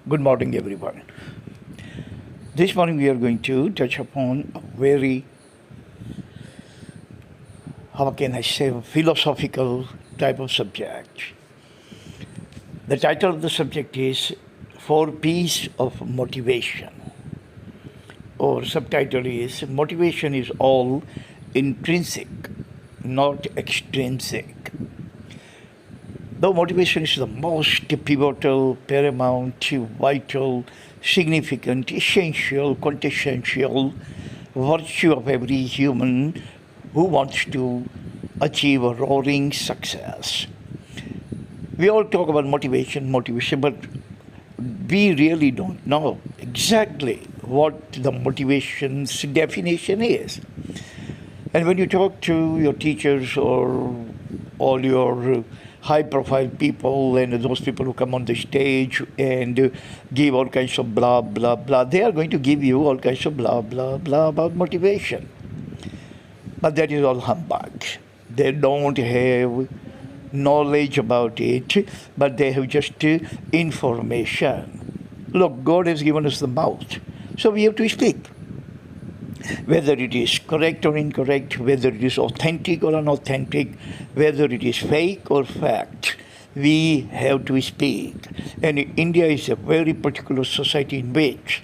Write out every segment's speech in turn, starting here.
Good morning, everyone. This morning we are going to touch upon a very, how can I say, philosophical type of subject. The title of the subject is Four P's of Motivation, or subtitle is Motivation is All Intrinsic, Not Extrinsic. Though motivation is the most pivotal, paramount, vital, significant, essential, quintessential virtue of every human who wants to achieve a roaring success. We all talk about motivation, but we really don't know exactly what the motivation's definition is. And when you talk to your teachers or all your high profile people and those people who come on the stage and give all kinds of blah, blah, blah, they are going to give you all kinds of blah, blah, blah about motivation. But that is all humbug. They don't have knowledge about it, but they have just information. Look, God has given us the mouth, so we have to speak. Whether it is correct or incorrect, whether it is authentic or unauthentic, whether it is fake or fact, we have to speak. And India is a very particular society in which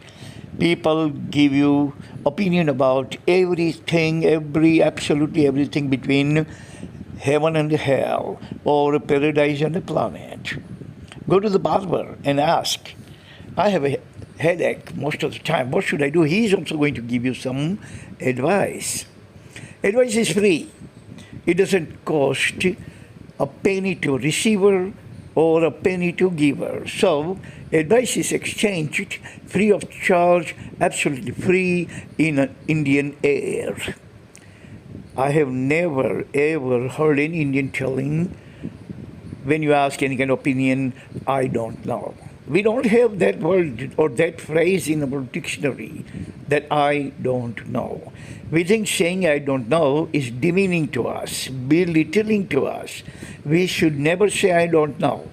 people give you opinion about everything, absolutely everything between heaven and hell, or paradise and a planet. Go to the barber and ask, I have a headache most of the time. What should I do? He's also going to give you some advice. Advice is free. It doesn't cost a penny to receiver or a penny to giver. So advice is exchanged free of charge, absolutely free in an Indian air. I have never ever heard any Indian telling, when you ask any kind of opinion, I don't know. We don't have that word or that phrase in our dictionary, that I don't know. We think saying I don't know is demeaning to us, belittling to us. We should never say I don't know.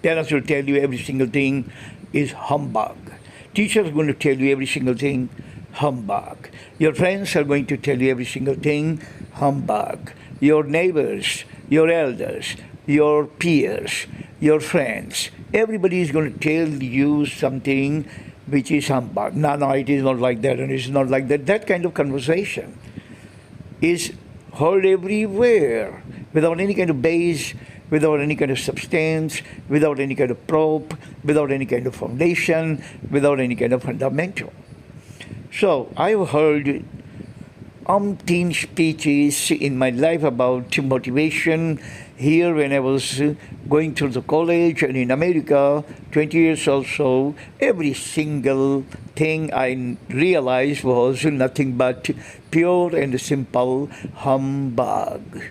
Parents will tell you every single thing is humbug. Teachers are going to tell you every single thing, humbug. Your friends are going to tell you every single thing, humbug. Your neighbors, your elders, your peers, your friends, everybody is going to tell you something which is humbug. No, it is not like that, and it's not like that. That kind of conversation is heard everywhere without any kind of base, without any kind of substance, without any kind of probe, without any kind of foundation, without any kind of fundamental. So I've heard umpteen speeches in my life about motivation here when I was going through the college, and in America 20 years or so. Every single thing I realized was nothing but pure and simple humbug.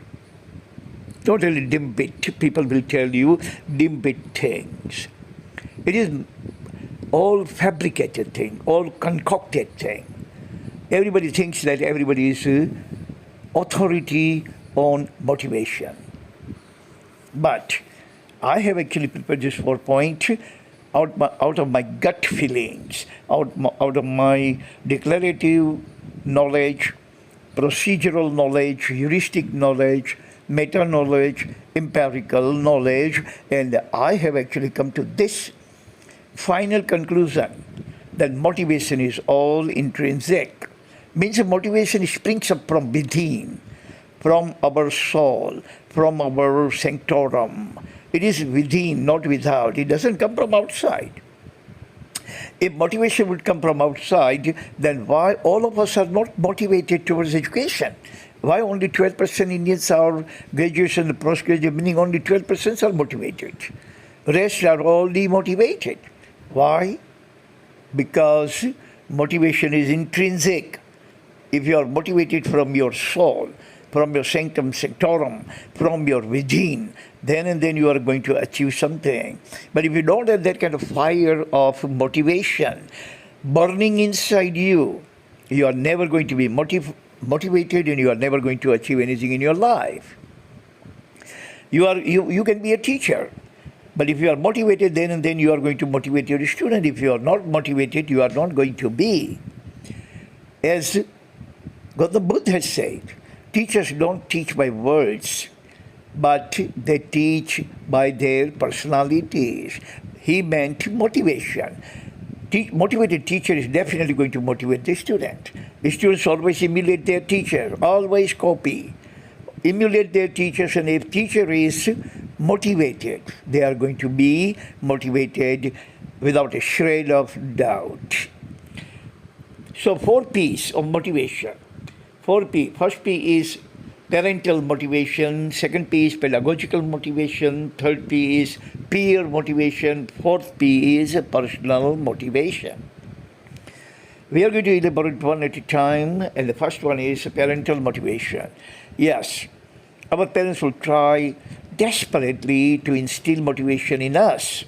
Totally dim-bit. People will tell you dim-bit things. It is all fabricated thing, all concocted thing. Everybody thinks that everybody is authority on motivation. But I have actually prepared this PowerPoint out of my gut feelings, out of my declarative knowledge, procedural knowledge, heuristic knowledge, meta-knowledge, empirical knowledge, and I have actually come to this final conclusion that motivation is all intrinsic. Means motivation springs up from within, from our soul, from our sanctorum. It is within, not without. It doesn't come from outside. If motivation would come from outside, then why all of us are not motivated towards education? Why only 12% Indians are graduates and postgraduate, meaning only 12% are motivated? Rest are all demotivated. Why? Because motivation is intrinsic. If you are motivated from your soul, from your sanctum sanctorum, from your within, then and then you are going to achieve something. But if you don't have that kind of fire of motivation burning inside you, you are never going to be motivated, and you are never going to achieve anything in your life. You can be a teacher. But if you are motivated, then and then you are going to motivate your student. If you are not motivated, you are not going to be. As Gautam Buddha has said, teachers don't teach by words, but they teach by their personalities. He meant motivation. Motivated teacher is definitely going to motivate the student. The students always emulate their teacher, always copy. Emulate their teachers, and if teacher is motivated, they are going to be motivated without a shred of doubt. So 4 P's of motivation. 4 P. First P is parental motivation. Second P is pedagogical motivation. Third P is peer motivation. Fourth P is personal motivation. We are going to elaborate one at a time, and the first one is parental motivation. Yes, our parents will try desperately to instill motivation in us,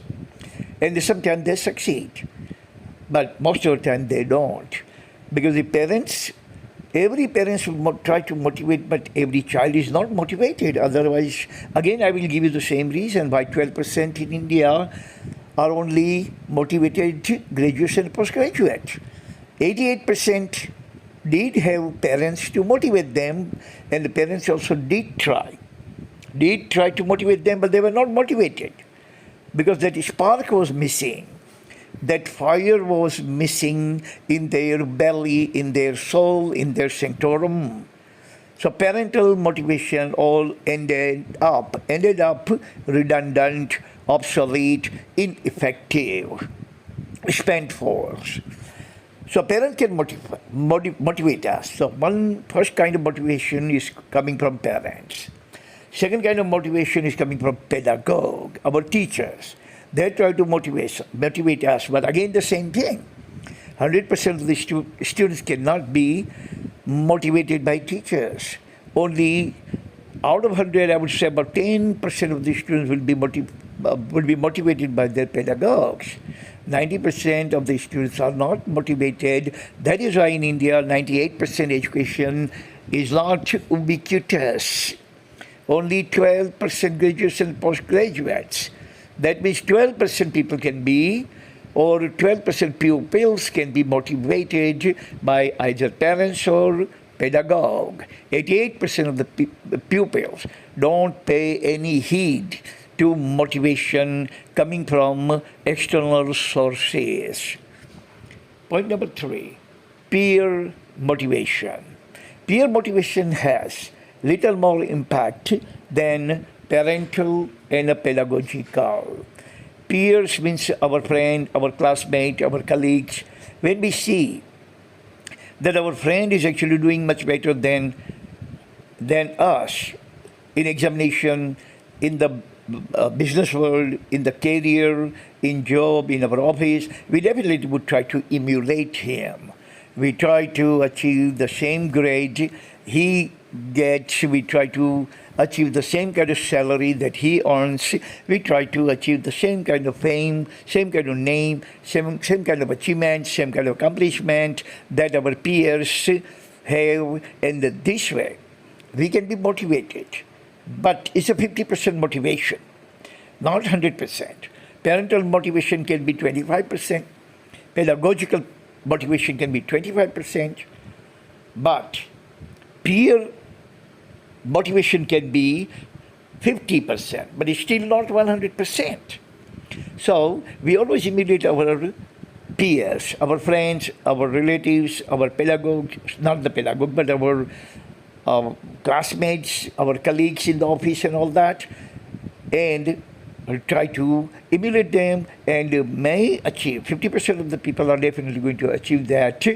and sometimes they succeed, but most of the time they don't, because every parent will try to motivate, but every child is not motivated. Otherwise, again, I will give you the same reason why 12% in India are only motivated graduates and postgraduates. 88% did have parents to motivate them, and the parents also did try to motivate them, but they were not motivated because that spark was missing. That fire was missing in their belly, in their soul, in their sanctorum. So parental motivation all ended up redundant, obsolete, ineffective, spent force. So parents can motivate us. So one first kind of motivation is coming from parents. Second kind of motivation is coming from pedagogue, our teachers. They try to motivate us, but again the same thing. 100% of the students cannot be motivated by teachers. Only out of 100, I would say about 10% of the students will be motivated by their pedagogues. 90% of the students are not motivated. That is why in India, 98% education is not ubiquitous. Only 12% graduates and postgraduates. That means 12% people can be, or 12% pupils can be motivated by either parents or pedagogue. 88% of the pupils don't pay any heed to motivation coming from external sources. Point number 3, peer motivation. Peer motivation has little more impact than parental and pedagogical. Peers means our friend, our classmate, our colleagues. When we see that our friend is actually doing much better than us in examination, in the business world, in the career, in job, in our office, we definitely would try to emulate him. We try to achieve the same grade he gets. We try to achieve the same kind of salary that he earns. We try to achieve the same kind of fame, same kind of name, same kind of achievement, same kind of accomplishment that our peers have. And this way, we can be motivated. But it's a 50% motivation, not 100%. Parental motivation can be 25%. Pedagogical motivation can be 25%. But peer motivation can be 50%, but it's still not 100%. So we always emulate our peers, our friends, our relatives, our pedagogues, not the pedagogue, but our classmates, our colleagues in the office and all that, and try to emulate them and may achieve. 50% of the people are definitely going to achieve that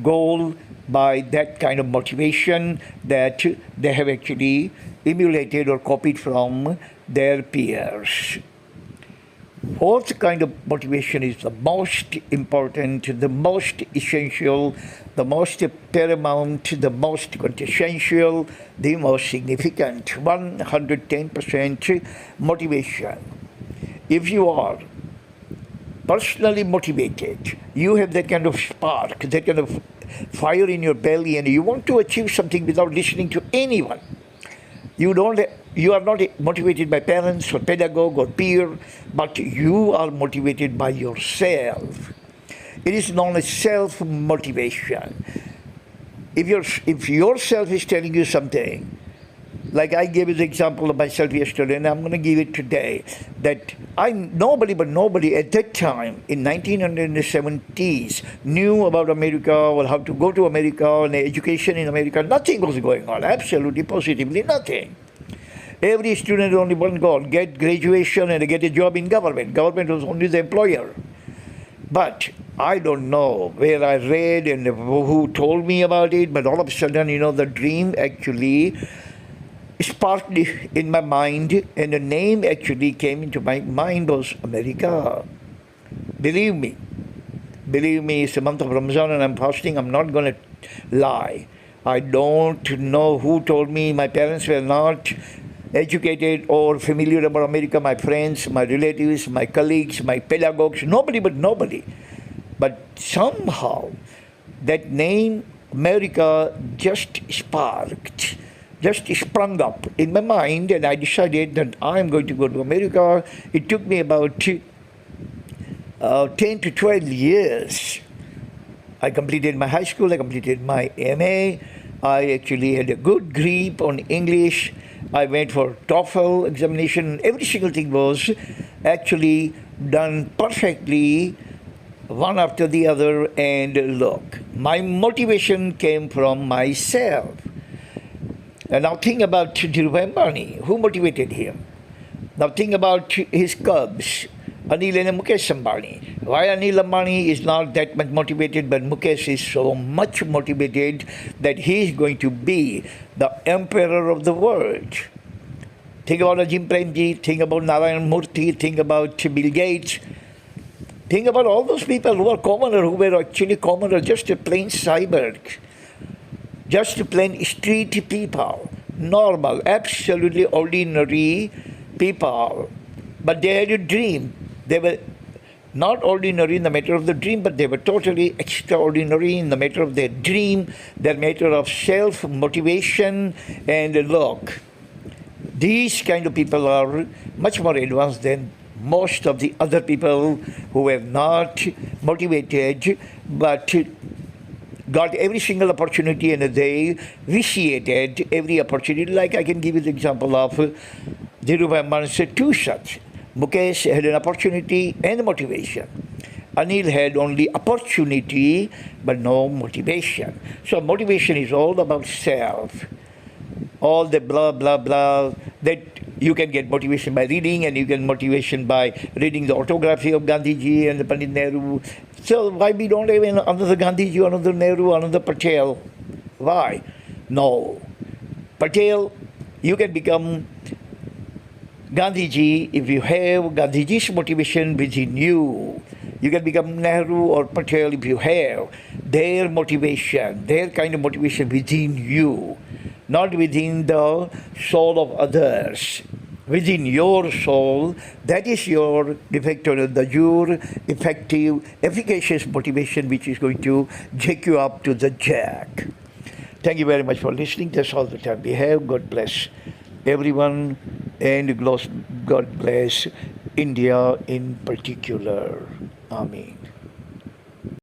goal by that kind of motivation that they have actually emulated or copied from their peers. Fourth kind of motivation is the most important, the most essential, the most paramount, the most quintessential, the most significant, 110% motivation. If you are personally motivated, you have that kind of spark, that kind of fire in your belly, and you want to achieve something without listening to anyone. You don't You are not motivated by parents or pedagogue or peer, but you are motivated by yourself. It is known as self-motivation. If yourself is telling you something, like I gave you the example of myself yesterday, and I'm going to give it today, that nobody at that time in 1970s knew about America or how to go to America and education in America. Nothing was going on, absolutely, positively nothing. Every student had only one goal: get graduation and get a job in government. Government was only the employer. But I don't know where I read and who told me about it, but all of a sudden, the dream actually sparked in my mind, and the name actually came into my mind was America. Believe me, it's the month of Ramadan and I'm fasting. I'm not going to lie. I don't know who told me. My parents were not educated or familiar about America. My friends, my relatives, my colleagues, my pedagogues, nobody. But somehow that name America just sprung up in my mind, and I decided that I'm going to go to America. It took me about 10 to 12 years. I completed my high school, I completed my MA, I actually had a good grip on English. I went for TOEFL examination. Every single thing was actually done perfectly, one after the other. And look, my motivation came from myself. And now think about Dhirubhai Ambani. Who motivated him? Now think about his cubs, Anil and Mukesh Ambani. Why Anil Ambani is not that much motivated, but Mukesh is so much motivated that he is going to be the emperor of the world. Think about Ajim Premji, think about Narayan Murthy, think about Bill Gates. Think about all those people who were actually commoner, just a plain cyborg. Just plain street people, normal, absolutely ordinary people. But they had a dream. They were not ordinary in the matter of the dream, but they were totally extraordinary in the matter of their dream, their matter of self-motivation. And look, these kind of people are much more advanced than most of the other people who were not motivated, but got every single opportunity and they vitiated every opportunity. Like I can give you the example of Dhirubhai Ambani said two such. Mukesh had an opportunity and motivation. Anil had only opportunity but no motivation. So motivation is all about self. All the blah, blah, blah that you can get motivation by reading, and you get motivation by reading the autobiography of Gandhiji and the Pandit Nehru. So why we don't have another Gandhiji, another Nehru, another Patel? Why? No. Patel, you can become Gandhiji if you have Gandhiji's motivation within you. You can become Nehru or Patel if you have their motivation, their kind of motivation within you, not within the soul of others. Within your soul, that is your your effective, efficacious motivation, which is going to jack you up to the jack. Thank you very much for listening. That's all the time we have. God bless everyone, and God bless India in particular. Amen.